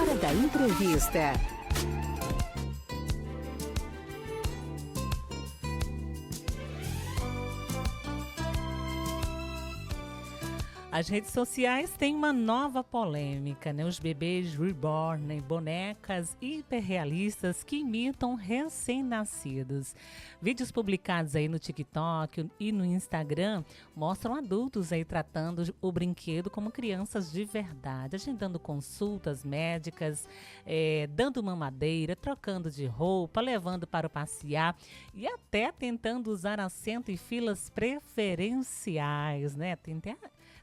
Hora da entrevista. As redes sociais têm uma nova polêmica, né? Os bebês reborn, né? Bonecas hiperrealistas que imitam recém-nascidos. Vídeos publicados aí no TikTok e no Instagram mostram adultos aí tratando o brinquedo como crianças de verdade, agendando consultas médicas, dando mamadeira, trocando de roupa, levando para passear e até tentando usar assento em filas preferenciais, né?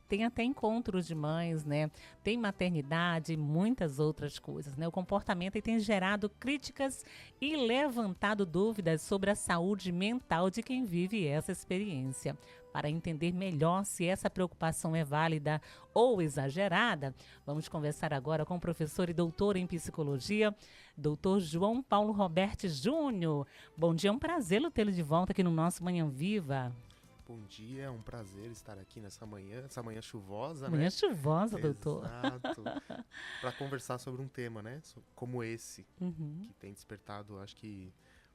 Tem até encontros de mães, né? Tem maternidade e muitas outras coisas, né? O comportamento tem gerado críticas e levantado dúvidas sobre a saúde mental de quem vive essa experiência. Para entender melhor se essa preocupação é válida ou exagerada, vamos conversar agora com o professor e doutor em psicologia, doutor João Paulo Roberti Júnior. Bom dia, é um prazer tê-lo de volta aqui no nosso Manhã Viva. Bom dia, é um prazer estar aqui essa manhã chuvosa, Manhã né? chuvosa, doutor. Exato. Para conversar sobre um tema, né? Como esse, que tem despertado, acho que,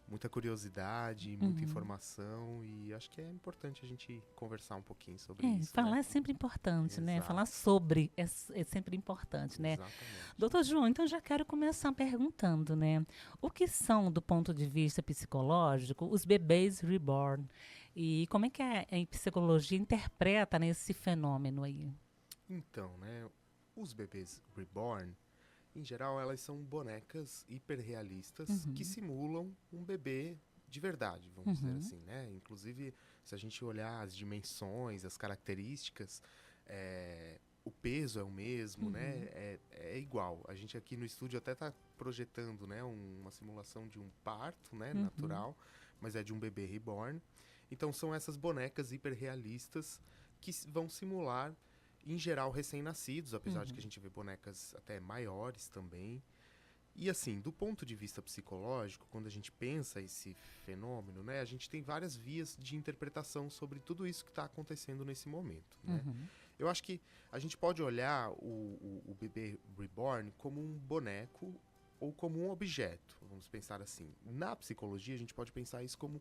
muita curiosidade, muita informação, e acho que é importante a gente conversar um pouquinho sobre isso. Falar né? é sempre importante, né? Exato. Falar sobre é sempre importante, né? Exatamente. Doutor João, então já quero começar perguntando, né? O que são, do ponto de vista psicológico, os bebês reborn? E como é que a psicologia interpreta nesse fenômeno aí? Então, né? Os bebês reborn, em geral, elas são bonecas hiperrealistas que simulam um bebê de verdade, vamos dizer assim, né? Inclusive, se a gente olhar as dimensões, as características, o peso é o mesmo, né? É igual. A gente aqui no estúdio até está projetando, né, uma simulação de um parto, né, natural, mas é de um bebê reborn. Então, são essas bonecas hiperrealistas que vão simular, em geral, recém-nascidos, apesar de que a gente vê bonecas até maiores também. E assim, do ponto de vista psicológico, quando a gente pensa esse fenômeno, né, a gente tem várias vias de interpretação sobre tudo isso que está acontecendo nesse momento, né? Eu acho que a gente pode olhar o bebê reborn como um boneco ou como um objeto, vamos pensar assim. Na psicologia, a gente pode pensar isso como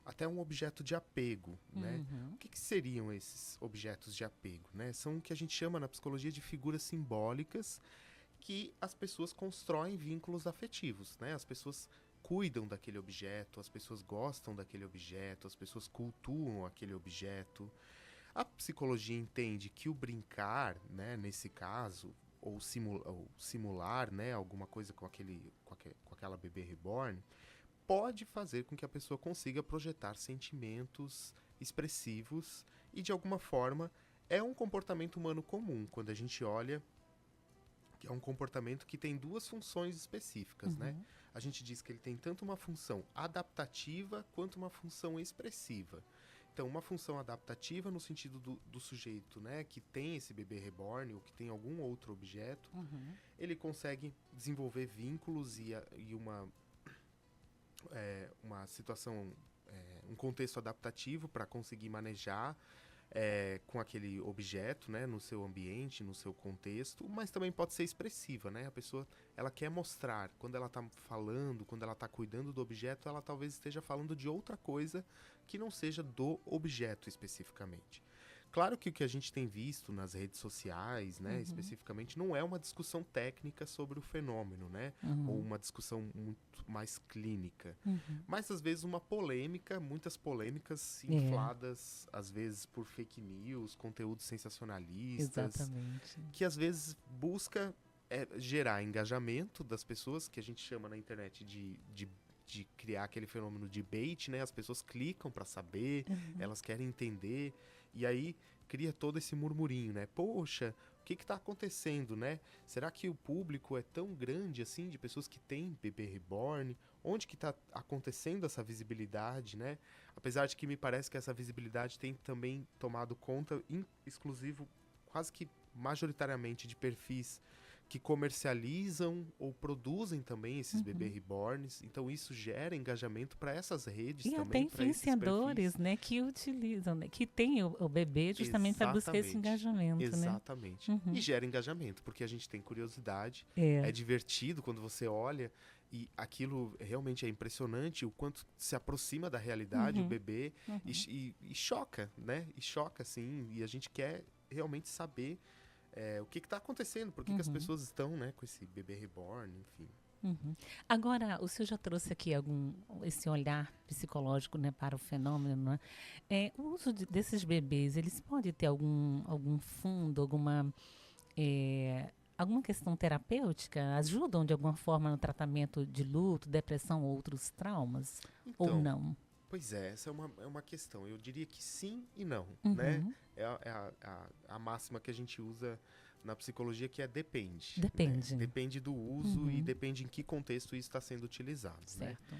até um objeto de apego, né? O que seriam esses objetos de apego, né? São o que a gente chama na psicologia de figuras simbólicas que as pessoas constroem vínculos afetivos, né? As pessoas cuidam daquele objeto, as pessoas gostam daquele objeto, as pessoas cultuam aquele objeto. A psicologia entende que o brincar, né, nesse caso, ou simular, né, alguma coisa com aquela bebê reborn, pode fazer com que a pessoa consiga projetar sentimentos expressivos e, de alguma forma, é um comportamento humano comum. Quando a gente olha, que é um comportamento que tem duas funções específicas, né? A gente diz que ele tem tanto uma função adaptativa quanto uma função expressiva. Então, uma função adaptativa no sentido do sujeito, né, que tem esse bebê reborn ou que tem algum outro objeto, ele consegue desenvolver vínculos e uma situação, um contexto adaptativo para conseguir manejar com aquele objeto, né, no seu ambiente, no seu contexto, mas também pode ser expressiva, né? A pessoa, ela quer mostrar, quando ela está falando, quando ela está cuidando do objeto, ela talvez esteja falando de outra coisa que não seja do objeto especificamente. Claro que o que a gente tem visto nas redes sociais, né, especificamente, não é uma discussão técnica sobre o fenômeno, né, ou uma discussão muito mais clínica, mas às vezes uma polêmica, muitas polêmicas infladas, às vezes por fake news, conteúdos sensacionalistas, Exatamente. que às vezes busca gerar engajamento das pessoas, que a gente chama na internet de criar aquele fenômeno de bait, né? As pessoas clicam para saber, elas querem entender, e aí cria todo esse murmurinho, né? Poxa, o que está acontecendo, né? Será que o público é tão grande assim, de pessoas que têm bebê reborn? Onde que está acontecendo essa visibilidade, né? Apesar de que me parece que essa visibilidade tem também tomado conta exclusivo, quase que majoritariamente, de perfis que comercializam ou produzem também esses bebês reborns. Então isso gera engajamento para essas redes E também, até influenciadores, né, que utilizam, né, que tem o bebê justamente para buscar esse engajamento, né? Exatamente. E gera engajamento, porque a gente tem curiosidade, É. é divertido quando você olha e aquilo realmente é impressionante, o quanto se aproxima da realidade o bebê e choca, né? E choca, assim, e a gente quer realmente saber o que está acontecendo, por que que as pessoas estão, né, com esse bebê reborn, enfim. Agora, o senhor já trouxe aqui esse olhar psicológico, né, para o fenômeno, né? O uso desses bebês, eles podem ter algum fundo, alguma questão terapêutica? Ajudam de alguma forma no tratamento de luto, depressão ou outros traumas? Ou Então, não? pois é, essa é uma questão. Eu diria que sim e não, né? É a máxima que a gente usa na psicologia, que é depende. Depende. Né? Depende do uso e depende em que contexto isso está sendo utilizado, né? Certo.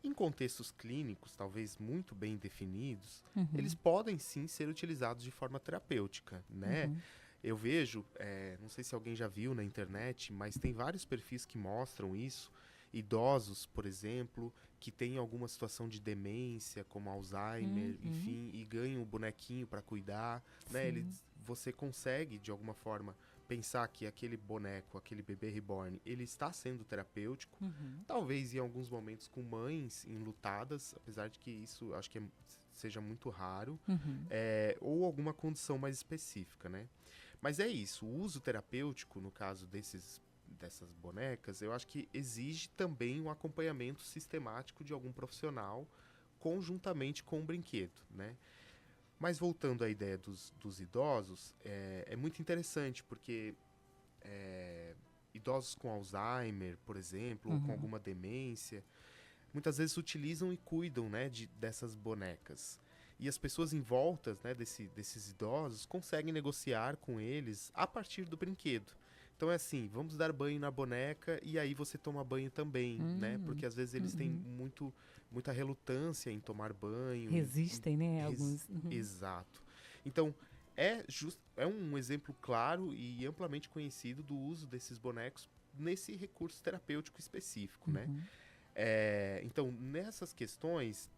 Em contextos clínicos, talvez muito bem definidos, eles podem sim ser utilizados de forma terapêutica, né? Eu vejo, não sei se alguém já viu na internet, mas tem vários perfis que mostram isso. Idosos, por exemplo, que têm alguma situação de demência, como Alzheimer, enfim, e ganham o bonequinho para cuidar, né? Você consegue, de alguma forma, pensar que aquele boneco, aquele bebê reborn, ele está sendo terapêutico. Talvez em alguns momentos com mães enlutadas, apesar de que isso acho que seja muito raro, ou alguma condição mais específica, né? Mas é isso, o uso terapêutico, no caso dessas bonecas, eu acho que exige também um acompanhamento sistemático de algum profissional conjuntamente com o brinquedo, né? Mas voltando à ideia dos idosos, é muito interessante, porque idosos com Alzheimer, por exemplo, ou com alguma demência, muitas vezes utilizam e cuidam, né, dessas bonecas. E as pessoas em volta, né, desses idosos conseguem negociar com eles a partir do brinquedo. Então é assim, vamos dar banho na boneca e aí você toma banho também, né? Porque às vezes eles têm muita relutância em tomar banho. Resistem, né? Alguns. Exato. Então, é um exemplo claro e amplamente conhecido do uso desses bonecos nesse recurso terapêutico específico, né? Então, nessas questões,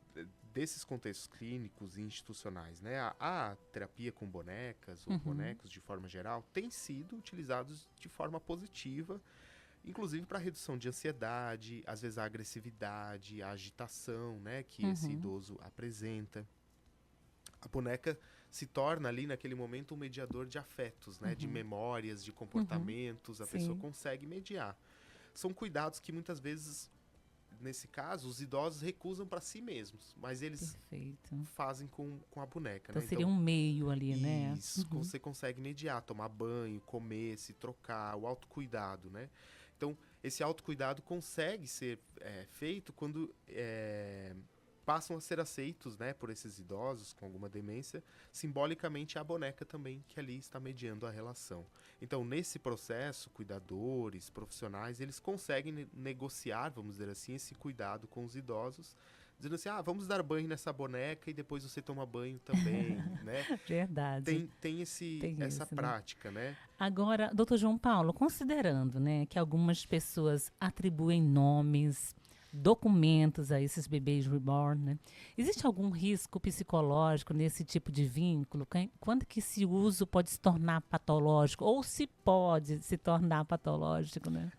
desses contextos clínicos e institucionais, né, a terapia com bonecas ou bonecos de forma geral tem sido utilizados de forma positiva, inclusive para redução de ansiedade, às vezes a agressividade, a agitação, né, que esse idoso apresenta. A boneca se torna ali naquele momento um mediador de afetos, né, de memórias, de comportamentos, a pessoa consegue mediar. São cuidados que muitas vezes, nesse caso, os idosos recusam para si mesmos, mas eles fazem com a boneca. Então né? seria um meio ali, né? Isso, você consegue mediar, tomar banho, comer, se trocar, o autocuidado, né? Então, esse autocuidado consegue ser feito quando passam a ser aceitos, né, por esses idosos com alguma demência, simbolicamente a boneca também, que ali está mediando a relação. Então, nesse processo, cuidadores, profissionais, eles conseguem negociar, vamos dizer assim, esse cuidado com os idosos, dizendo assim, vamos dar banho nessa boneca e depois você toma banho também, né? Verdade. Tem essa prática, né? Agora, doutor João Paulo, considerando, né, que algumas pessoas atribuem nomes, documentos a esses bebês reborn, né? Existe algum risco psicológico nesse tipo de vínculo? Quando que esse uso pode se tornar patológico? Ou se pode se tornar patológico, né?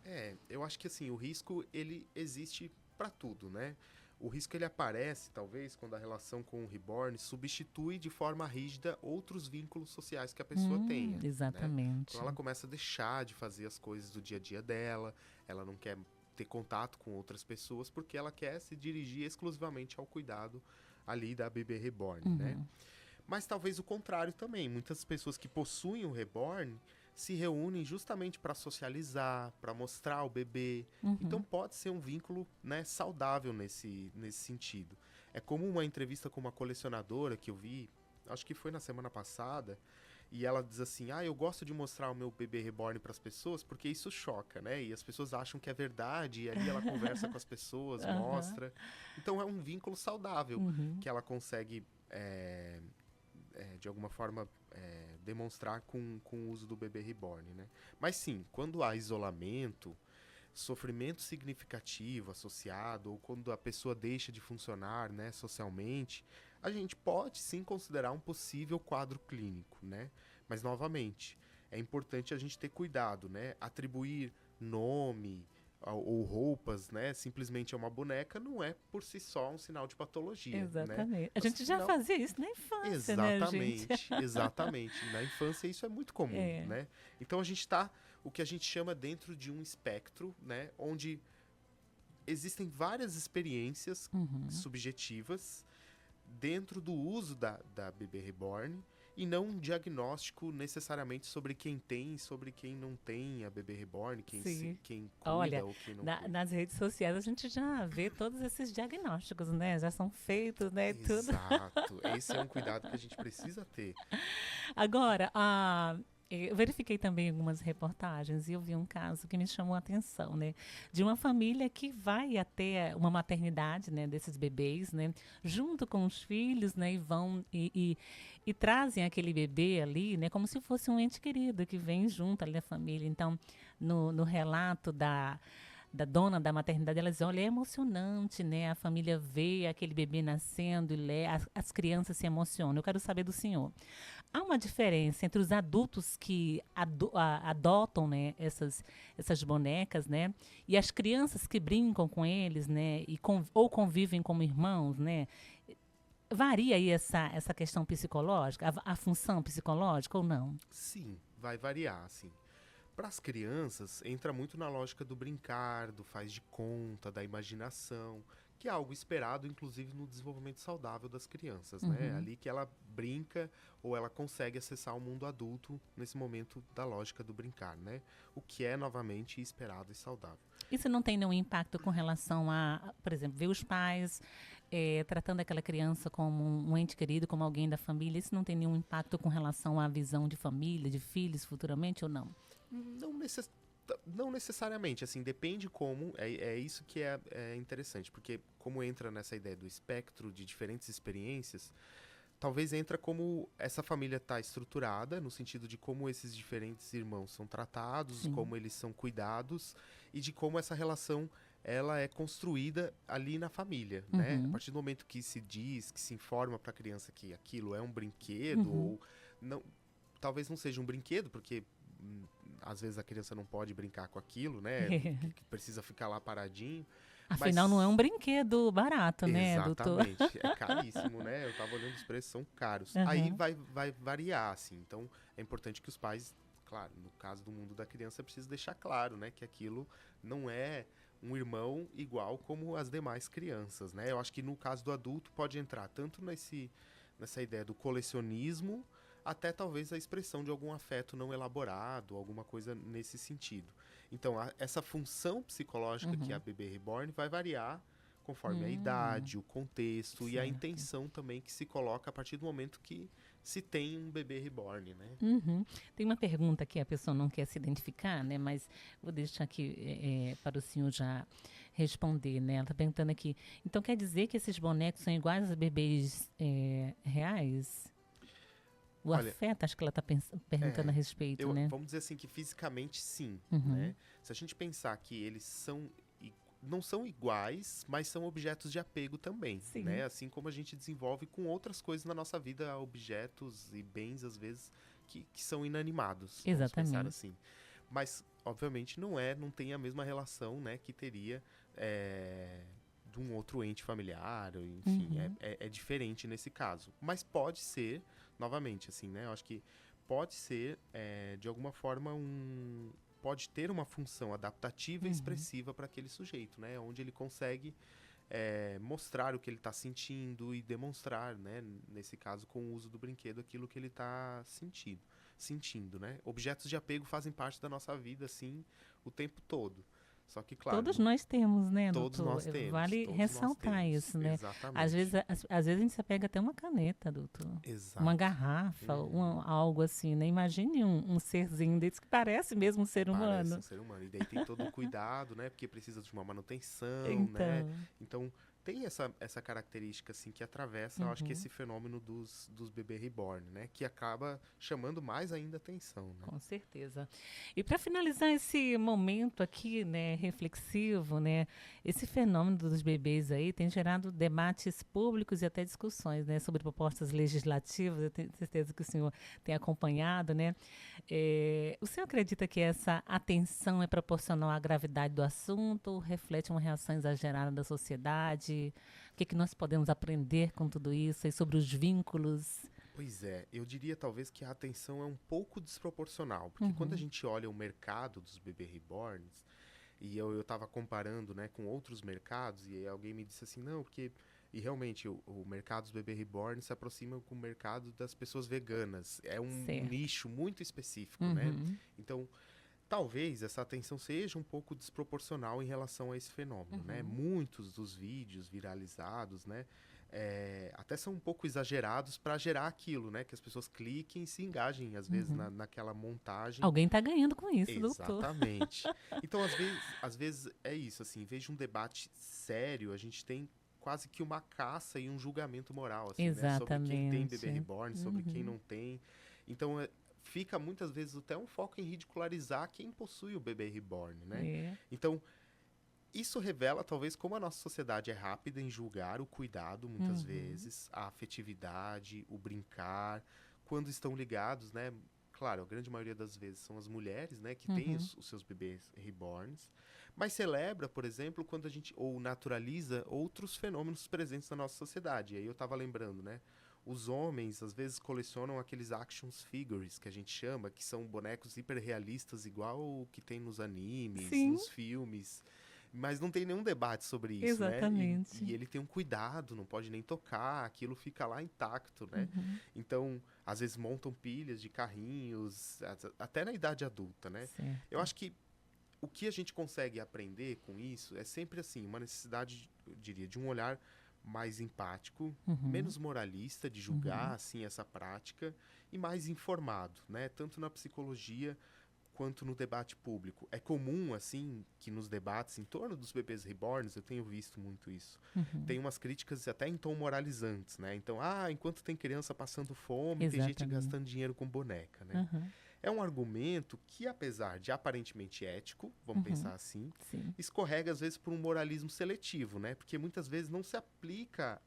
Eu acho que assim, o risco, ele existe para tudo, né? O risco, ele aparece, talvez, quando a relação com o reborn substitui de forma rígida outros vínculos sociais que a pessoa tenha. Exatamente. Né? Então ela começa a deixar de fazer as coisas do dia a dia dela, ela não quer ter contato com outras pessoas porque ela quer se dirigir exclusivamente ao cuidado ali da bebê reborn, né? Mas talvez o contrário também. Muitas pessoas que possuem o reborn se reúnem justamente para socializar, para mostrar o bebê. Então pode ser um vínculo, né, saudável nesse sentido. É como uma entrevista com uma colecionadora que eu vi, acho que foi na semana passada, e ela diz assim, eu gosto de mostrar o meu bebê reborn para as pessoas porque isso choca, né? E as pessoas acham que é verdade, e ali ela conversa com as pessoas, mostra. Então é um vínculo saudável que ela consegue, de alguma forma, demonstrar com o uso do bebê reborn, né? Mas sim, quando há isolamento, sofrimento significativo associado, ou quando a pessoa deixa de funcionar, né, socialmente, a gente pode sim considerar um possível quadro clínico, né? Mas, novamente, é importante a gente ter cuidado, né? Atribuir nome ou roupas, né, simplesmente a uma boneca não é por si só um sinal de patologia, né? Exatamente. A gente já fazia isso na infância, né, gente? Exatamente, exatamente. Na infância isso é muito comum, né? Então a gente está, o que a gente chama dentro de um espectro, né, onde existem várias experiências subjetivas dentro do uso da bebê reborn, e não um diagnóstico necessariamente sobre quem tem e sobre quem não tem a bebê reborn, quem cuida. Olha, ou quem não cuida. nas redes sociais a gente já vê todos esses diagnósticos, né? Já são feitos, né? Tudo. Exato. Esse é um cuidado que a gente precisa ter. Agora, eu verifiquei também algumas reportagens e eu vi um caso que me chamou a atenção, né? De uma família que vai até uma maternidade, né? Desses bebês, né? Junto com os filhos, né? E vão e trazem aquele bebê ali, né? Como se fosse um ente querido que vem junto ali da família. Então, no relato da dona da maternidade, ela diz, olha, é emocionante, né? A família vê aquele bebê nascendo e as crianças se emocionam. Eu quero saber do senhor. Há uma diferença entre os adultos que adotam, né, essas bonecas, né, e as crianças que brincam com eles, né, ou convivem como irmãos, né? Varia aí essa questão psicológica, a função psicológica ou não? Sim, vai variar, sim. Para as crianças, entra muito na lógica do brincar, do faz de conta, da imaginação, que é algo esperado, inclusive, no desenvolvimento saudável das crianças, né? É ali que ela brinca ou ela consegue acessar o mundo adulto nesse momento da lógica do brincar, né? O que é, novamente, esperado e saudável. Isso não tem nenhum impacto com relação a, por exemplo, ver os pais tratando aquela criança como um ente querido, como alguém da família? Isso não tem nenhum impacto com relação à visão de família, de filhos futuramente ou não? Não necessariamente, assim, depende como, é isso que é interessante, porque como entra nessa ideia do espectro de diferentes experiências, talvez entra como essa família está estruturada, no sentido de como esses diferentes irmãos são tratados, como eles são cuidados, e de como essa relação ela é construída ali na família, né? A partir do momento que se diz, que se informa para a criança que aquilo é um brinquedo, ou não, talvez não seja um brinquedo, porque às vezes a criança não pode brincar com aquilo, né? Que precisa ficar lá paradinho. Afinal, não é um brinquedo barato, né, doutor? Exatamente. É caríssimo, né? Eu tava olhando, os preços são caros. Aí vai variar, assim. Então, é importante que os pais, claro, no caso do mundo da criança, precisa deixar claro, né? Que aquilo não é um irmão igual como as demais crianças, né? Eu acho que no caso do adulto pode entrar tanto nessa ideia do colecionismo, até talvez a expressão de algum afeto não elaborado, alguma coisa nesse sentido. Então, essa função psicológica que é a bebê reborn vai variar conforme a idade, o contexto e a intenção também que se coloca a partir do momento que se tem um bebê reborn, né? Tem uma pergunta que a pessoa não quer se identificar, né? Mas vou deixar aqui para o senhor já responder, né? Ela está perguntando aqui. Então, quer dizer que esses bonecos são iguais a bebês reais? Olha, afeto, acho que ela está perguntando a respeito, né? Vamos dizer assim que fisicamente sim, né? Se a gente pensar que eles não são iguais, mas são objetos de apego também, né? Assim como a gente desenvolve com outras coisas na nossa vida, objetos e bens, às vezes, que são inanimados. Exatamente. Vamos pensar assim. Mas, obviamente, não tem a mesma relação, né, que teria de um outro ente familiar, enfim, é diferente nesse caso. Mas pode ser, novamente, assim, né? Eu acho que pode ser, de alguma forma, pode ter uma função adaptativa e expressiva para aquele sujeito, né? Onde ele consegue mostrar o que ele está sentindo e demonstrar, né? Nesse caso, com o uso do brinquedo, aquilo que ele está sentindo, né? Objetos de apego fazem parte da nossa vida, assim, o tempo todo. Só que, claro... Todos nós temos, né, todos doutor? nós temos. Vale ressaltar isso, né? Exatamente. Às vezes a gente se apega até uma caneta, doutor. Exato. Uma garrafa, algo assim, né? Imagine um serzinho desse que parece mesmo um ser humano. Parece um ser humano. E daí tem todo o cuidado, né? Porque precisa de uma manutenção, então, né? Então, tem essa característica, assim, que atravessa, eu acho que esse fenômeno dos bebê reborn, né? Que acaba chamando mais ainda atenção, né? Com certeza. E para finalizar esse momento aqui, né, reflexivo, né, esse fenômeno dos bebês aí tem gerado debates públicos e até discussões, né, sobre propostas legislativas. Eu tenho certeza que o senhor tem acompanhado, né? O senhor acredita que essa atenção é proporcional à gravidade do assunto? Reflete uma reação exagerada da sociedade? O que nós podemos aprender com tudo isso e sobre os vínculos? Pois é, eu diria talvez que a atenção é um pouco desproporcional, porque quando a gente olha o mercado dos bebê reborns, e eu estava comparando, né, com outros mercados, e aí alguém me disse assim, não, porque... E realmente, o mercado dos bebê reborn se aproxima com o mercado das pessoas veganas. É um Certo. nicho muito específico, né? Então, talvez essa atenção seja um pouco desproporcional em relação a esse fenômeno, né? Muitos dos vídeos viralizados, né? Até são um pouco exagerados para gerar aquilo, né? Que as pessoas cliquem e se engajem, às vezes, naquela montagem. Alguém está ganhando com isso, doutor. Exatamente. Então, às vezes é isso, assim, em vez de um debate sério, a gente tem quase que uma caça e um julgamento moral, assim, né? Sobre quem tem bebê reborn, sobre quem não tem. Então, fica muitas vezes até um foco em ridicularizar quem possui o bebê reborn, né? Então, isso revela talvez como a nossa sociedade é rápida em julgar o cuidado, muitas vezes, a afetividade, o brincar, quando estão ligados, né? Claro, a grande maioria das vezes são as mulheres, né, que têm os seus bebês reborns, mas celebra, por exemplo, quando a gente ou naturaliza outros fenômenos presentes na nossa sociedade. E aí eu estava lembrando, né? Os homens, às vezes, colecionam aqueles action figures, que a gente chama, que são bonecos hiperrealistas, igual o que tem nos animes, nos filmes. Mas não tem nenhum debate sobre isso, Exatamente. né? E ele tem um cuidado, não pode nem tocar, aquilo fica lá intacto, né? Então, às vezes montam pilhas de carrinhos, até na idade adulta, né? Certo. Eu acho que o que a gente consegue aprender com isso é sempre, assim, uma necessidade, eu diria, de um olhar mais empático, menos moralista, de julgar, assim, essa prática, e mais informado, né? Tanto na psicologia quanto no debate público. É comum, assim, que nos debates em torno dos bebês reborns, eu tenho visto muito isso, tem umas críticas até em tom moralizantes, né? Então, enquanto tem criança passando fome, tem gente gastando dinheiro com boneca, né? É um argumento que, apesar de aparentemente ético, vamos pensar assim, escorrega às vezes por um moralismo seletivo, né? Porque muitas vezes não se aplica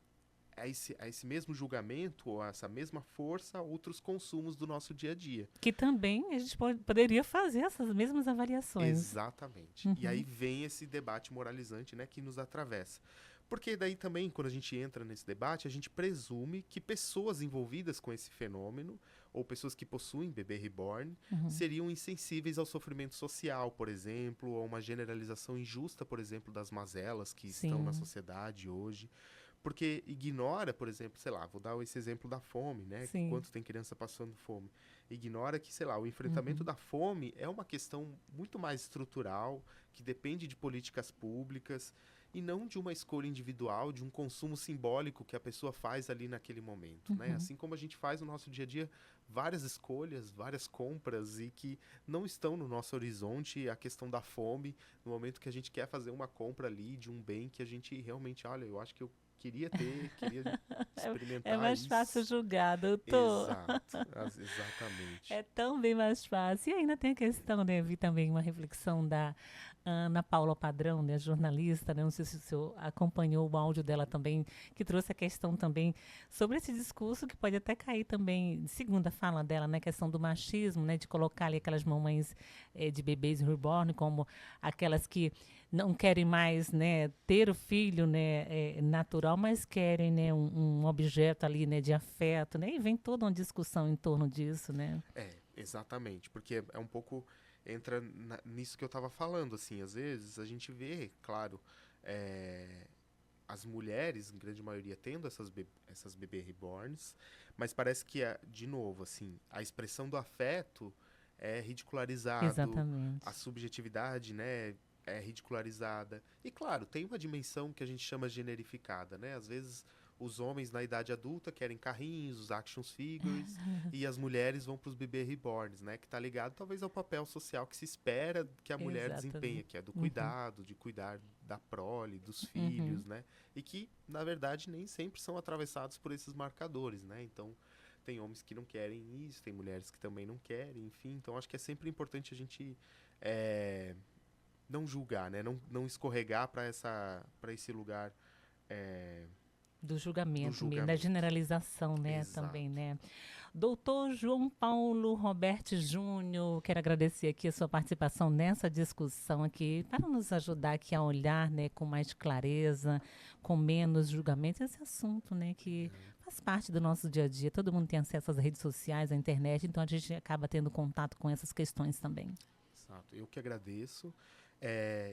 a esse mesmo julgamento ou a essa mesma força a outros consumos do nosso dia a dia. Que também a gente poderia fazer essas mesmas avaliações. Exatamente. E aí vem esse debate moralizante, né, que nos atravessa. Porque daí também, quando a gente entra nesse debate, a gente presume que pessoas envolvidas com esse fenômeno, ou pessoas que possuem bebê reborn, seriam insensíveis ao sofrimento social, por exemplo, ou uma generalização injusta, por exemplo, das mazelas que estão na sociedade hoje. Porque ignora, por exemplo, sei lá, vou dar esse exemplo da fome, né? Quanto tem criança passando fome. Ignora que, sei lá, o enfrentamento da fome é uma questão muito mais estrutural, que depende de políticas públicas e não de uma escolha individual, de um consumo simbólico que a pessoa faz ali naquele momento, né? Assim como a gente faz no nosso dia a dia várias escolhas, várias compras e que não estão no nosso horizonte a questão da fome, no momento que a gente quer fazer uma compra ali de um bem que a gente realmente, olha, eu acho que eu queria experimentar. É mais fácil julgar, doutor. Exato, exatamente. É tão bem mais fácil. E ainda tem a questão, né? Vi também uma reflexão da Ana Paula Padrão, né, jornalista, né, não sei se o senhor acompanhou o áudio dela também, que trouxe a questão também sobre esse discurso que pode até cair também, segunda fala dela, né, questão do machismo, né, de colocar ali aquelas mamães de bebês reborn como aquelas que não querem mais, né, ter o filho, né, natural, mas querem, né, um objeto ali, né, de afeto, né, e vem toda uma discussão em torno disso, né. Exatamente, porque é um pouco entra nisso que eu estava falando, assim, às vezes a gente vê, claro, as mulheres, em grande maioria, tendo essas bebê reborns, mas parece que, de novo, assim, a expressão do afeto é ridicularizado, Exatamente. a subjetividade, né, é ridicularizada. E, claro, tem uma dimensão que a gente chama generificada, né? Às vezes os homens na idade adulta querem carrinhos, os action figures, e as mulheres vão para os bebê reborns, né? Que tá ligado talvez ao papel social que se espera que a mulher desempenhe, que é do cuidado, de cuidar da prole, dos filhos, né? E que, na verdade, nem sempre são atravessados por esses marcadores, né? Então, tem homens que não querem isso, tem mulheres que também não querem, enfim. Então, acho que é sempre importante a gente não julgar, né? Não escorregar para esse lugar do julgamento mesmo, da generalização, né? Exato. Também, né? Doutor João Paulo Roberti Júnior, quero agradecer aqui a sua participação nessa discussão aqui, para nos ajudar aqui a olhar, né, com mais clareza, com menos julgamento, esse assunto, né, que faz parte do nosso dia a dia. Todo mundo tem acesso às redes sociais, à internet, então a gente acaba tendo contato com essas questões também. Exato, eu que agradeço.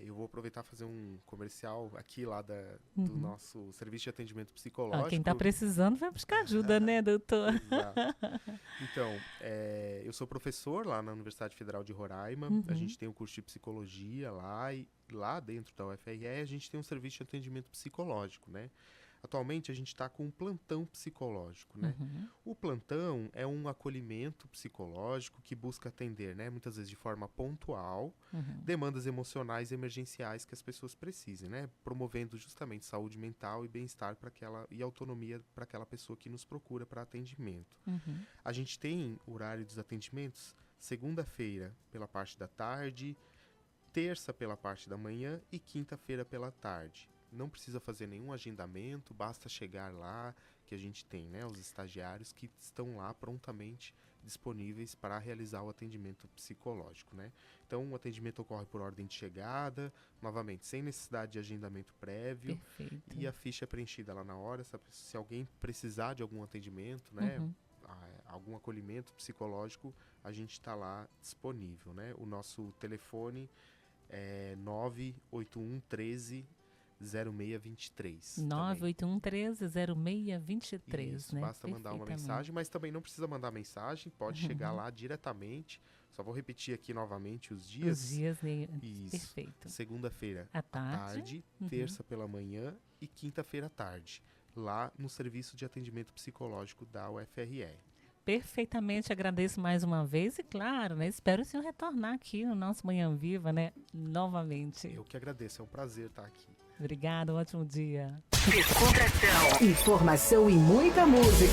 Eu vou aproveitar e fazer um comercial aqui lá do nosso serviço de atendimento psicológico. Quem está precisando vai buscar ajuda, né, doutor? Exato. Então, eu sou professor lá na Universidade Federal de Roraima. A gente tem um curso de psicologia lá, e lá dentro da UFRE a gente tem um serviço de atendimento psicológico, né? Atualmente a gente está com um plantão psicológico, né? O plantão é um acolhimento psicológico que busca atender, né, muitas vezes de forma pontual, demandas emocionais e emergenciais que as pessoas precisem, né? Promovendo justamente saúde mental e bem-estar e autonomia para aquela pessoa que nos procura para atendimento. A gente tem horário dos atendimentos segunda-feira pela parte da tarde, terça pela parte da manhã e quinta-feira pela tarde. Não precisa fazer nenhum agendamento, basta chegar lá, que a gente tem, né, os estagiários que estão lá prontamente disponíveis para realizar o atendimento psicológico, né? Então, o atendimento ocorre por ordem de chegada, novamente, sem necessidade de agendamento prévio. Perfeito. E a ficha é preenchida lá na hora. Se alguém precisar de algum atendimento, né, algum acolhimento psicológico, a gente está lá disponível, né? O nosso telefone é 98113 0623. 981130623. Isso, né? Basta mandar uma mensagem, mas também não precisa mandar mensagem, pode chegar lá diretamente. Só vou repetir aqui novamente os dias. Os dias, né? Isso. Perfeito. Segunda-feira à tarde, terça pela manhã e quinta-feira à tarde, lá no Serviço de Atendimento Psicológico da UFRE. Perfeitamente, agradeço mais uma vez e, claro, né, espero o senhor retornar aqui no nosso Manhã Viva, né, novamente. Eu que agradeço, é um prazer estar aqui. Obrigada, um ótimo dia. Descontração, informação e muita música.